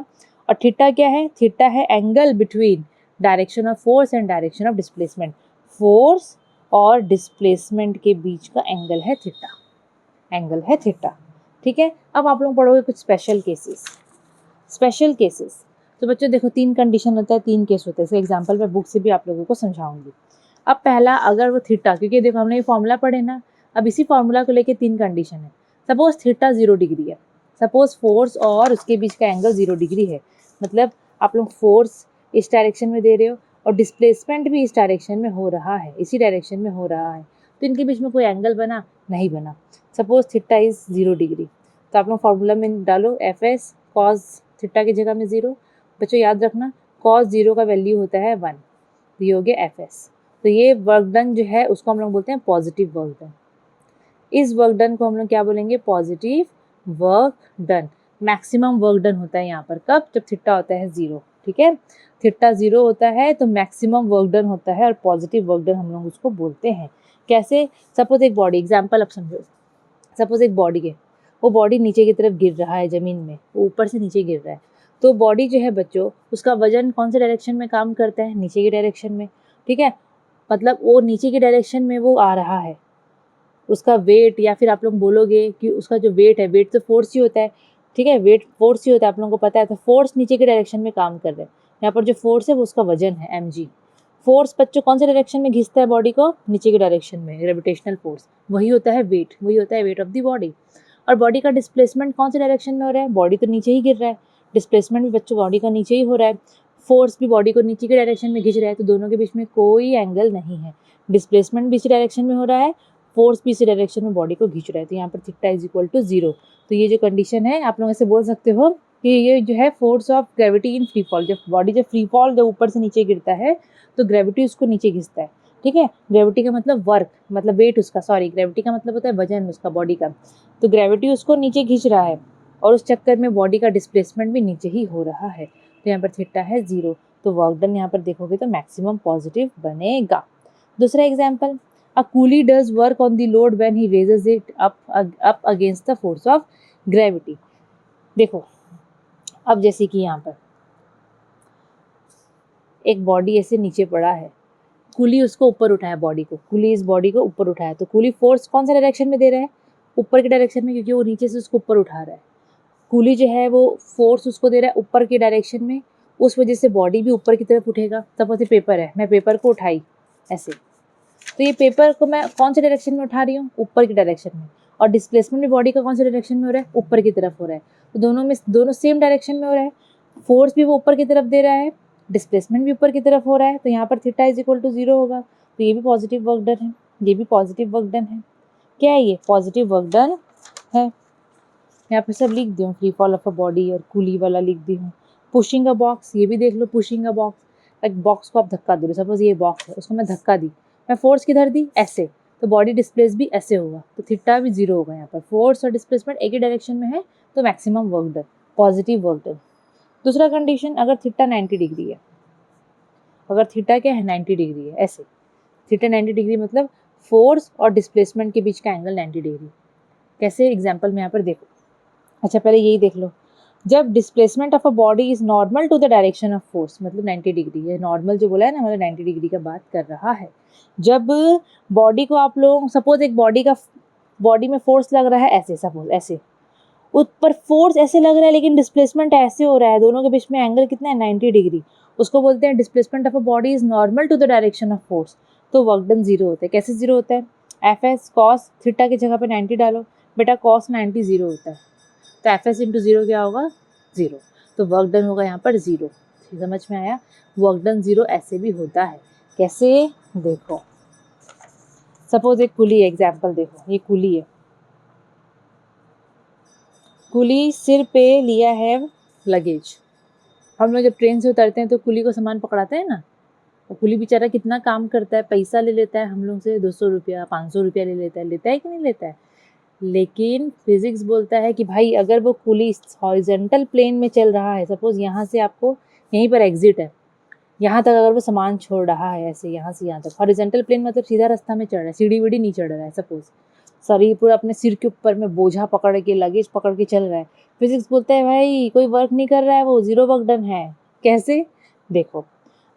और थीटा क्या है, थीटा है angle between direction of force and direction of displacement. Force और डिस्प्लेसमेंट के बीच का एंगल है थीटा, एंगल है थीटा। ठीक है, अब आप लोग पढ़ोगे कुछ स्पेशल केसेस। स्पेशल केसेस तो बच्चों देखो 3 कंडीशन होता है, 3 केस होते हैं। एग्जाम्पल मैं बुक से भी आप लोगों को समझाऊंगी। अब पहला, अगर वो थीटा, क्योंकि देखो हमने ये फॉर्मूला पढ़े ना, अब इसी फॉर्मूला को लेके 3 कंडीशन है। सपोज थीटा 0 डिग्री है, सपोज फोर्स और उसके बीच का एंगल 0 डिग्री है, मतलब आप लोग फोर्स इस डायरेक्शन में दे रहे हो और डिस्प्लेसमेंट भी इस डायरेक्शन में हो रहा है, इसी डायरेक्शन में हो रहा है, तो इनके बीच में कोई एंगल बना नहीं बना। सपोज थीटा इज 0 डिग्री, तो आप लोग फॉर्मूला में डालो एफ एस कॉस थीटा की जगह में 0। बच्चों याद रखना कॉस 0 का वैल्यू होता है 1, तो ये हो गया एफ एस। तो ये वर्क डन जो है उसको हम लोग बोलते हैं पॉजिटिव वर्क डन। इस वर्क डन को हम लोग क्या बोलेंगे, positive work done. Maximum work done होता है यहाँ पर कब, जब थीटा होता है 0। ठीक है, थीटा 0 होता है तो मैक्सिमम वर्क डन होता है, और पॉजिटिव वर्क डन हम लोग उसको बोलते हैं। कैसे, सपोज एक बॉडी, एग्जाम्पल अब समझो, सपोज एक बॉडी है, वो बॉडी नीचे की तरफ गिर रहा है ज़मीन में, वो ऊपर से नीचे गिर रहा है, तो बॉडी जो है बच्चों उसका वजन कौन से डायरेक्शन में काम करता है, नीचे की डायरेक्शन में। ठीक है, मतलब वो नीचे की डायरेक्शन में वो आ रहा है, उसका वेट, या फिर आप लोग बोलोगे कि उसका जो वेट है, वेट तो फोर्स ही होता है। ठीक है, वेट फोर्स ही होता है, आप लोगों को पता है, तो फोर्स नीचे के डायरेक्शन में काम कर रहा है। यहाँ पर जो फोर्स है वो उसका वजन है mg। फोर्स बच्चों कौन से डायरेक्शन में घिसता है बॉडी को, नीचे के डायरेक्शन में, ग्रेविटेशनल फोर्स, वही होता है वेट, वही होता है वेट ऑफ द बॉडी। और बॉडी का डिस्प्लेसमेंट कौन से डायरेक्शन में हो रहा है, बॉडी तो नीचे ही गिर रहा है, डिस्प्लेसमेंट भी बच्चों बॉडी का नीचे ही हो रहा है, फोर्स भी बॉडी को नीचे के डायरेक्शन में खींच रहा है, तो दोनों के बीच में कोई एंगल नहीं है। डिस्प्लेसमेंट भी इसी डायरेक्शन में हो रहा है, फोर्स भी इसी डायरेक्शन में बॉडी को खींच रहा है, तो यहाँ पर थीटा इज इक्वल टू 0। तो ये जो कंडीशन है आप लोग ऐसे बोल सकते हो कि ये जो है force of gravity in free fall. जब बॉडी जब फ्री फॉल, जब ऊपर से नीचे गिरता है तो ग्रेविटी उसको नीचे खींचता है। ठीक है, ग्रेविटी का मतलब वर्क, मतलब वेट उसका, सॉरी ग्रेविटी का मतलब होता है वजन उसका बॉडी का, तो ग्रेविटी उसको नीचे खींच रहा है, और उस चक्कर में बॉडी का डिस्प्लेसमेंट भी नीचे ही हो रहा है, तो यहाँ पर थीटा है 0। तो वर्क डन यहाँ पर देखोगे तो मैक्सिमम पॉजिटिव बनेगा। दूसरा example, a coolie does work on the load when he raises it up against the force of gravity। देखो अब जैसे कि यहाँ पर एक बॉडी ऐसे नीचे पड़ा है, कूली उसको ऊपर उठाया, बॉडी को, कूली इस बॉडी को ऊपर उठाया, तो कूली फोर्स कौन सा डायरेक्शन में दे रहा है, ऊपर की डायरेक्शन में, क्योंकि वो नीचे से उसको ऊपर उठा रहा है। कूली जो है वो फोर्स उसको दे रहा है ऊपर की डायरेक्शन में, उस वजह से बॉडी भी ऊपर की तरफ उठेगा। सपोज ये पेपर है, मैं पेपर को उठाई ऐसे, तो ये पेपर को मैं कौन से डायरेक्शन में उठा रही हूँ, ऊपर की डायरेक्शन में, और डिस्प्लेसमेंट भी बॉडी का कौन से डायरेक्शन में हो रहा है, ऊपर की तरफ हो रहा है, तो दोनों सेम डायरेक्शन में हो रहा है। फोर्स भी वो ऊपर की तरफ दे रहा है, डिस्प्लेसमेंट भी ऊपर की तरफ हो रहा है, तो यहाँ पर थीटा इज इक्वल टू 0 होगा। तो ये भी पॉजिटिव वर्क डन है, ये भी पॉजिटिव वर्क डन है। क्या है ये, पॉजिटिव वर्क डन है। यहाँ पर सब लिख दी हूँ, free fall of a body और कूली वाला लिख दी हूँ। पुशिंग अ बॉक्स, ये भी देख लो, पुशिंग अ बॉक्स, एक बॉक्स को आप धक्का दे रहे हो, सपोज ये बॉक्स है, उसको मैं धक्का दी, मैं फोर्स किधर दी, ऐसे, तो बॉडी डिस्प्लेस भी ऐसे होगा, तो थीटा भी 0 होगा। यहाँ पर फोर्स और डिस्प्लेसमेंट एक ही डायरेक्शन में है, तो maximum work done, positive work done. दूसरा कंडीशन, अगर थीटा 90 डिग्री है, अगर थीटा क्या है 90 डिग्री है, ऐसे थीटा 90 डिग्री मतलब फोर्स और डिस्प्लेसमेंट के बीच का एंगल 90 डिग्री। कैसे, एग्जाम्पल में यहाँ पर देखो। अच्छा पहले यही देख लो, जब displacement of a body is normal to the direction of force, मतलब 90 डिग्री, ये नॉर्मल जो बोला है ना, मतलब 90 डिग्री का बात कर रहा है। जब बॉडी को आप लोग, सपोज एक बॉडी में फोर्स लग रहा है ऐसे, सपोज ऐसे, ऊपर फोर्स ऐसे लग रहा है लेकिन डिस्प्लेसमेंट ऐसे हो रहा है, दोनों के बीच में एंगल कितना है, 90 डिग्री, उसको बोलते हैं displacement of a body is normal to the direction of force, तो वर्क डन 0 होता है। कैसे 0 होता है, एफ एस कॉस थीटा की जगह पे 90 डालो, बेटा कॉस 90 0 होता है, तो एफ एस इंटू 0 क्या होगा, 0, तो वर्क डन होगा यहाँ पर 0। समझ में आया, वर्क डन 0 ऐसे भी होता है। कैसे, देखो सपोज एक कुली है, एग्जाम्पल देखो, ये कुली है, कुली सिर पे लिया है लगेज। हम लोग जब ट्रेन से उतरते हैं तो कुली को सामान पकड़ाते हैं ना, और कूली बेचारा कितना काम करता है, पैसा ले लेता है हम लोग से 200 रुपया 500 रुपया ले लेता है कि नहीं लेता है। लेकिन फिजिक्स बोलता है कि भाई अगर वो कूली हॉरिजेंटल प्लेन में चल रहा है, सपोज यहाँ से आपको यहीं पर एग्जिट है, यहाँ तक अगर वो सामान छोड़ रहा है ऐसे यहाँ से यहाँ तक, हॉरिजेंटल प्लेन मतलब सीधा रास्ता में चढ़ रहा है, सीढ़ी वीढ़ी नहीं चढ़ रहा है, सपोज सॉरी पूरा अपने सिर के ऊपर में बोझा पकड़ के लगेज पकड़ के चल रहा है, फिजिक्स बोलता है भाई कोई वर्क नहीं कर रहा है, वो जीरो वर्क डन है। कैसे? देखो,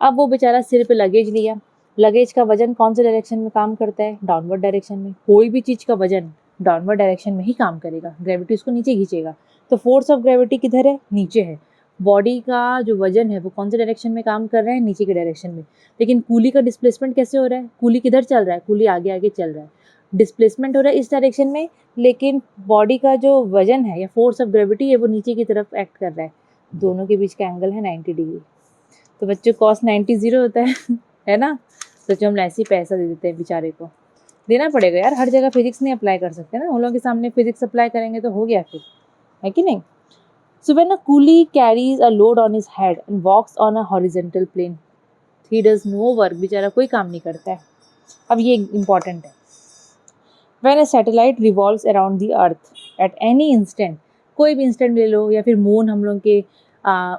अब वो बेचारा सिर पे लगेज लिया, लगेज का वजन कौन से डायरेक्शन में काम करता है? डाउनवर्ड डायरेक्शन में। कोई भी चीज़ का वजन डाउनवर्ड डायरेक्शन में ही काम करेगा, ग्रेविटी उसको नीचे खींचेगा। तो फोर्स ऑफ ग्रेविटी किधर है? नीचे है। बॉडी का जो वजन है वो कौन से डायरेक्शन में काम कर रहा है? नीचे के डायरेक्शन में। लेकिन कूली का डिस्प्लेसमेंट कैसे हो रहा है? कूली किधर चल रहा है? कूली आगे आगे चल रहा है, डिस्प्लेसमेंट हो रहा है इस डायरेक्शन में, लेकिन बॉडी का जो वजन है या फोर्स ऑफ ग्रेविटी है वो नीचे की तरफ एक्ट कर रहा है। दोनों के बीच का एंगल है 90 डिग्री। तो बच्चों कॉस 90 0 होता है ना। तो जो हम ऐसे ही पैसा दे देते हैं बेचारे को, देना पड़ेगा यार, हर जगह फिजिक्स नहीं अप्लाई कर सकते ना, उन लोगों के सामने फिजिक्स अप्लाई करेंगे तो हो गया फिर, है कि नहीं। So when a coolie carries a load on his head and walks on a horizontal plane, he does no work, बेचारा कोई काम नहीं करता है। अब ये इम्पॉर्टेंट है, when a satellite revolves around the earth at any instant, कोई भी इंस्टेंट ले लो, या फिर मून, हम लोग के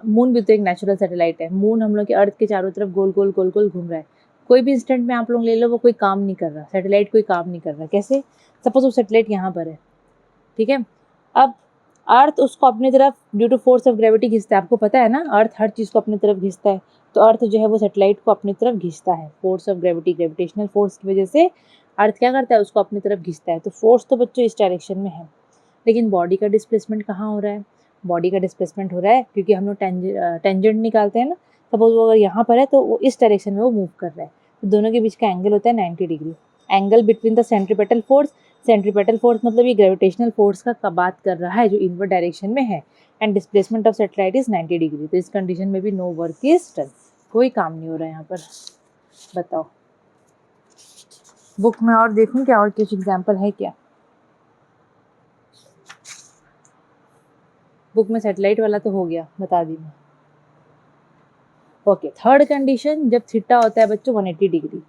मून भी तो एक नेचुरल सैटेलाइट है, मून हम लोग के अर्थ के चारों तरफ गोल गोल गोल गोल घूम रहा है, कोई भी इंस्टेंट में आप लोग ले लो वो कोई काम नहीं कर रहा, सैटेलाइट कोई काम नहीं कर रहा। कैसे? सपोज वो सैटेलाइट यहाँ पर है, ठीक है, अब अर्थ उसको अपनी तरफ due to force of gravity खींचता है। आपको पता है ना, अर्थ हर चीज़ को अपनी तरफ खींचता है, तो अर्थ जो है वो सैटेलाइट को अपनी तरफ खींचता है, force of gravity, gravitational force की वजह से अर्थ क्या करता है? उसको अपनी तरफ खींचता है। तो फोर्स तो बच्चों इस डायरेक्शन में है, लेकिन बॉडी का डिस्प्लेसमेंट कहाँ हो रहा है? बॉडी का डिस्प्लेसमेंट हो रहा है क्योंकि हम लोग टेंजेंट निकालते हैं ना, सपोज वो अगर यहाँ पर है तो वो इस डायरेक्शन में वो मूव कर रहा है, तो दोनों के बीच का एंगल होता है 90 degree. Angle between the centripetal force, centripetal force मतलब ये ग्रेविटेशनल फोर्स का बात कर रहा है जो इनवर्ड डायरेक्शन में है, and displacement of satellite is 90 degree. तो इस कंडीशन में भी नो वर्क इज डन, कोई काम नहीं हो रहा है यहाँ पर। बताओ, बुक में और देखूं क्या, और कुछ एग्जाम्पल है क्या? बुक में सैटेलाइट वाला तो हो गया, बता दी मैं। ओके, थर्ड कंडीशन, जब थीटा होता है बच्चों 180 डिग्री।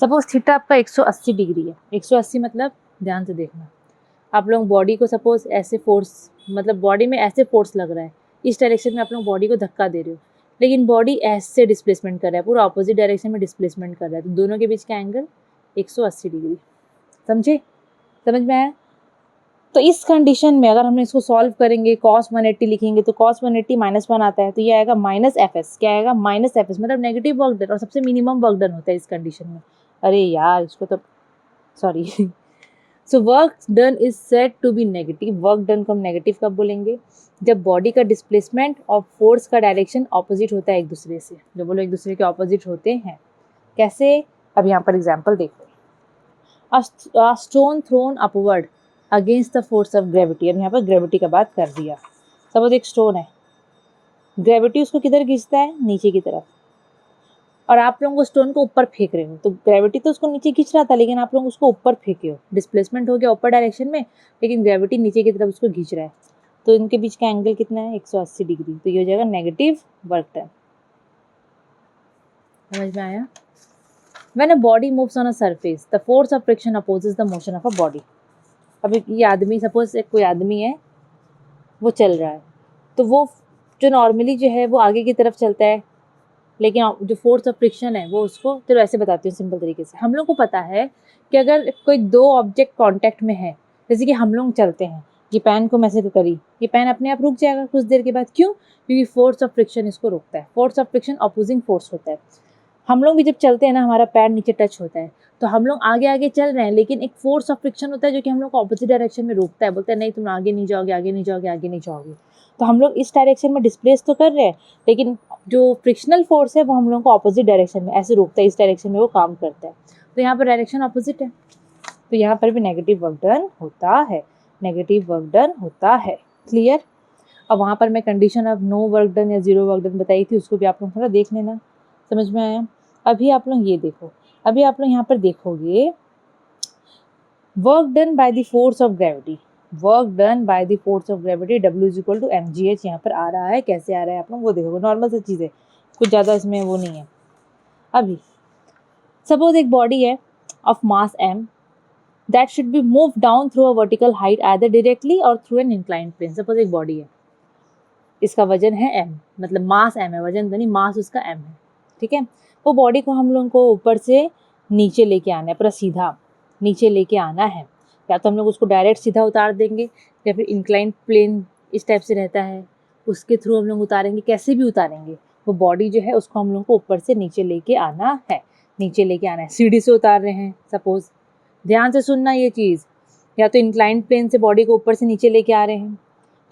सपोज थीटा आपका 180 डिग्री है, 180 मतलब ध्यान से देखना, आप लोग बॉडी को सपोज ऐसे फोर्स, मतलब बॉडी में ऐसे फोर्स लग रहा है, इस डायरेक्शन में आप लोग बॉडी को धक्का दे रहे हो, लेकिन बॉडी ऐसे डिस्प्लेसमेंट कर रहा है, पूरा ऑपोजिट डायरेक्शन में डिस्प्लेसमेंट कर रहा है, तो दोनों के बीच का एंगल 180 डिग्री। समझे? समझ में आया? तो इस कंडीशन में अगर हमने इसको सॉल्व करेंगे, cos 180 लिखेंगे तो cos 180 -1 आता है, तो ये आएगा -fs। क्या आएगा? -fs, मतलब नेगेटिव वर्क डन, और सबसे मिनिमम वर्क डन होता है इस कंडीशन में। अरे यार इसको तो sorry so work done is said to be negative. Work done को हम नेगेटिव कब बोलेंगे? जब बॉडी का डिस्प्लेसमेंट और फोर्स का डायरेक्शन ऑपोजिट होता है एक दूसरे से, जब वो लोग एक दूसरे के ऑपोजिट होते हैं। कैसे? अब यहाँ पर एग्जाम्पल देखो, a stone thrown upward against the force of gravity। अब यहाँ पर ग्रेविटी का बात कर दिया। सपोज एक स्टोन है, ग्रेविटी उसको किधर खींचता है? नीचे की तरफ, और आप लोग वो स्टोन को ऊपर फेंक रहे हो, तो ग्रेविटी तो उसको नीचे खींच रहा था, लेकिन आप लोग उसको ऊपर फेंके हो, डिस्प्लेसमेंट हो गया ऊपर डायरेक्शन में, लेकिन ग्रेविटी नीचे की तरफ उसको खींच रहा है, तो इनके बीच का एंगल कितना है? 180 डिग्री। तो ये हो जाएगा नेगेटिव वर्क डन। समझ में आया? When a body moves on a surface, the force of friction opposes the motion of a body। अब ये आदमी, सपोज एक कोई आदमी है, वो चल रहा है, तो वो जो नॉर्मली जो है वो आगे की तरफ चलता है, लेकिन जो फोर्स ऑफ फ्रिक्शन है वो उसको, चलो ऐसे बताती हूँ सिंपल तरीके से। हम लोग को पता है कि अगर कोई दो ऑब्जेक्ट कांटेक्ट में है, जैसे कि हम लोग चलते हैं, ये पेन को मैसे करी, ये पेन अपने आप रुक जाएगा कुछ देर के बाद। क्यों? क्योंकि फोर्स ऑफ फ्रिक्शन इसको रोकता है। Force of friction opposing force होता है। हम लोग भी जब चलते हैं ना, हमारा पैर नीचे टच होता है, तो हम लोग आगे आगे चल रहे हैं, लेकिन एक फोर्स ऑफ फ्रिक्शन होता है जो कि हम लोग को ऑपोजिट डायरेक्शन में रोकता है, बोलता है नहीं तुम आगे नहीं जाओगे, आगे नहीं जाओगे, आगे नहीं जाओगे। तो हम लोग इस डायरेक्शन में डिस्प्लेस तो कर रहे हैं, लेकिन जो फ्रिक्शनल फोर्स है वो हम लोग को ऑपोजिट डायरेक्शन में ऐसे रोकता है, इस डायरेक्शन में वो काम करता है। तो यहाँ पर डायरेक्शन ऑपोजिट है, तो यहाँ पर भी नेगेटिव वर्क डन होता है, नेगेटिव वर्क डन होता है। क्लियर? अब वहाँ पर मैं condition of no work done या जीरो वर्क डन बताई थी, उसको भी आप लोग थोड़ा देख लेना। समझ में आया? अभी आप लोग ये देखो, अभी आप लोग यहाँ पर देखोगे work done by the force of gravity, work done by the force of gravity W is equal to mgh यहाँ पर आ रहा है। कैसे आ रहा है आप लोग वो देखोगे, नॉर्मल सी चीज़ है, कुछ ज़्यादा इसमें वो नहीं है। अभी सपोज एक बॉडी है of mass m that should be moved down through a vertical height either directly or through an inclined plane. Suppose एक बॉडी है, इसका वजन है m, मतलब मास m है, वजन तो नहीं, मास उसका m है, ठीक है। वो बॉडी को हम लोगों को ऊपर से नीचे लेके आना है, पूरा सीधा नीचे लेके आना है। या तो हम लोग उसको डायरेक्ट सीधा उतार देंगे या फिर इंक्लाइंड प्लेन इस टाइप से रहता है, उसके थ्रू हम लोग उतारेंगे, कैसे भी उतारेंगे। वो बॉडी जो है उसको हम लोग को ऊपर से नीचे लेके आना है, नीचे लेके आना है। सीढ़ी से उतार रहे हैं सपोज, ध्यान से सुनना ये चीज़, या तो इंक्लाइंड प्लेन से बॉडी को ऊपर से नीचे लेके आ रहे हैं,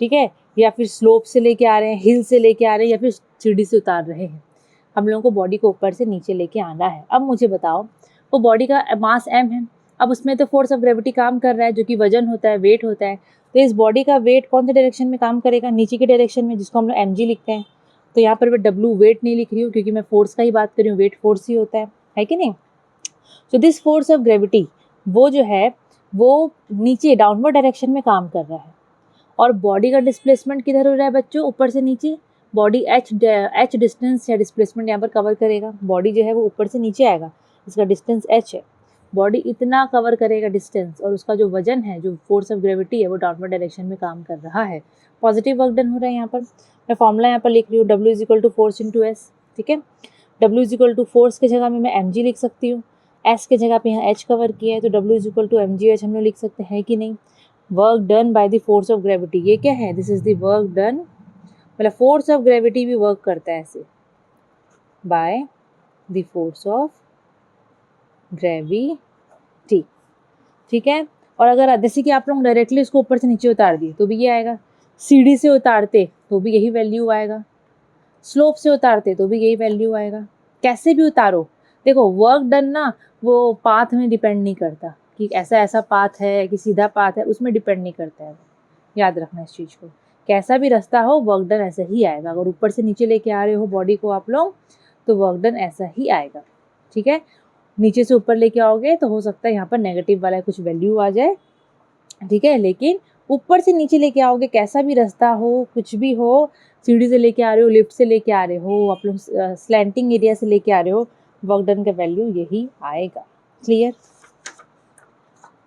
ठीक है, या फिर स्लोप से लेके आ रहे हैं, हिल से लेके आ रहे हैं, या फिर सीढ़ी से उतार रहे हैं। हम लोगों को बॉडी को ऊपर से नीचे लेके आना है। अब मुझे बताओ, वो बॉडी का मास m है, अब उसमें तो फोर्स ऑफ ग्रेविटी काम कर रहा है, जो कि वजन होता है, वेट होता है। तो इस बॉडी का वेट कौन से डायरेक्शन में काम करेगा? नीचे के डायरेक्शन में, जिसको हम लोग mg लिखते हैं। तो यहाँ पर मैं w वेट नहीं लिख रही हूँ, क्योंकि मैं फोर्स का ही बात कर रही हूँ, वेट फोर्स ही होता है कि नहीं। So this force of gravity वो जो है वो नीचे डाउनवर्ड डायरेक्शन में काम कर रहा है। और बॉडी का डिस्प्लेसमेंट किधर हो रहा है बच्चों? ऊपर से नीचे। बॉडी h डिस्टेंस या डिस्प्लेसमेंट यहाँ पर कवर करेगा। बॉडी जो है वो ऊपर से नीचे आएगा, इसका डिस्टेंस h है, बॉडी इतना कवर करेगा डिस्टेंस, और उसका जो वजन है, जो फोर्स ऑफ ग्रेविटी है, वो डाउनवर्ड डायरेक्शन में काम कर रहा है। पॉजिटिव वर्क डन हो रहा है यहाँ पर। मैं फॉर्मूला यहाँ पर लिख रही हूँ, W is equal to force into S, ठीक है। W is equal to force की जगह में मैं mg लिख सकती हूँ, s की जगह पे यहाँ h कवर किया है, तो W is equal to mgh हम लोग लिख सकते हैं कि नहीं। Work done by the force of gravity, ये क्या है? This is the work done, मतलब फोर्स ऑफ ग्रेविटी भी वर्क करता है ऐसे, by the force of gravity, ठीक है। और अगर जैसे कि आप लोग डायरेक्टली उसको ऊपर से नीचे उतार दिए तो भी ये आएगा, सीढ़ी से उतारते तो भी यही वैल्यू आएगा, स्लोप से उतारते तो भी यही वैल्यू आएगा। कैसे भी उतारो, देखो वर्क डन ना वो पाथ में डिपेंड नहीं करता कि ऐसा पाथ है कि सीधा पाथ है, उसमें डिपेंड नहीं करता है। याद रखना इस चीज़ को, कैसा भी रास्ता हो वर्क डन ऐसा ही आएगा। अगर ऊपर से नीचे लेके आ रहे हो बॉडी को आप लोग, तो वर्क डन ऐसा ही आएगा, ठीक है। नीचे से ऊपर लेके आओगे तो हो सकता है यहाँ पर नेगेटिव वाला कुछ वैल्यू आ जाए, ठीक है। लेकिन ऊपर से नीचे लेके आओगे, कैसा भी रास्ता हो, कुछ भी हो, सीढ़ी से लेके आ रहे हो, लिफ्ट से लेके आ रहे हो, आप लोग स्लैंटिंग एरिया से लेके आ रहे हो, वर्क डन का वैल्यू यही आएगा। क्लियर?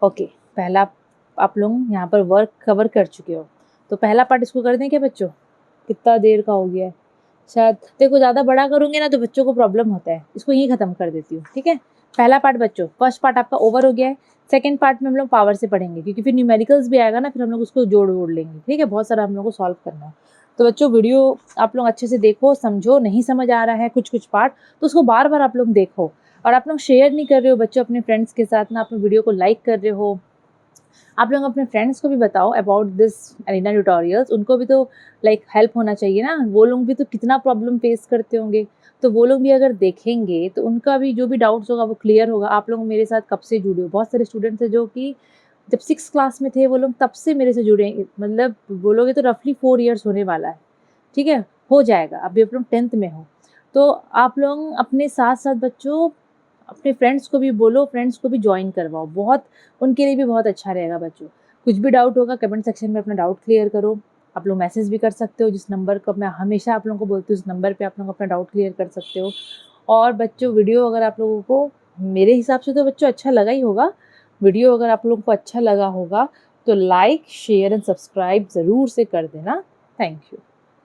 ओके, पहला आप लोग यहाँ पर वर्क कवर कर चुके हो, तो पहला पार्ट इसको कर दें क्या बच्चों? कितना देर का हो गया है शायद, देखो ज़्यादा बड़ा करूँगे ना तो बच्चों को प्रॉब्लम होता है, इसको यहीं ख़त्म कर देती हूँ, ठीक है। पहला पार्ट बच्चों, फर्स्ट पार्ट आपका ओवर हो गया है। सेकंड पार्ट में हम लोग पावर से पढ़ेंगे, क्योंकि फिर न्यूमेरिकल्स भी आएगा ना, फिर हम लोग उसको जोड़ लेंगे, ठीक है। बहुत सारा हम लोग को सॉल्व करना है। तो बच्चों वीडियो आप लोग अच्छे से देखो, समझो, नहीं समझ आ रहा है कुछ पार्ट तो उसको बार बार आप लोग देखो। और आप लोग शेयर नहीं कर रहे हो बच्चों अपने फ्रेंड्स के साथ ना, अपने वीडियो को लाइक कर रहे हो। आप लोग अपने फ्रेंड्स को भी बताओ अबाउट दिस अरीना ट्यूटोरियल्स, उनको भी तो लाइक हेल्प होना चाहिए ना, वो लोग भी तो कितना प्रॉब्लम फेस करते होंगे, तो वो लोग भी अगर देखेंगे तो उनका भी जो भी डाउट्स होगा वो क्लियर होगा। आप लोग मेरे साथ कब से जुड़े हो, बहुत सारे स्टूडेंट्स हैं जो कि जब 6th क्लास में थे, वो लोग तब से मेरे से जुड़े हैं, मतलब बोलोगे तो रफली 4 ईयर्स होने वाला है, ठीक है, हो जाएगा। अभी आप लोग 10th में हो, तो आप लोग अपने साथ साथ बच्चों अपने फ्रेंड्स को भी बोलो, फ्रेंड्स को भी ज्वाइन करवाओ, बहुत उनके लिए भी बहुत अच्छा रहेगा बच्चों। कुछ भी डाउट होगा कमेंट सेक्शन में अपना डाउट क्लियर करो। आप लोग मैसेज भी कर सकते हो, जिस नंबर को मैं हमेशा आप लोगों को बोलती हूँ, उस नंबर पे आप लोग अपना डाउट क्लियर कर सकते हो। और बच्चों वीडियो अगर आप लोगों को, मेरे हिसाब से तो बच्चों अच्छा लगा ही होगा, वीडियो अगर आप लोगों को अच्छा लगा होगा तो लाइक शेयर एंड सब्सक्राइब ज़रूर से कर देना। Thank you.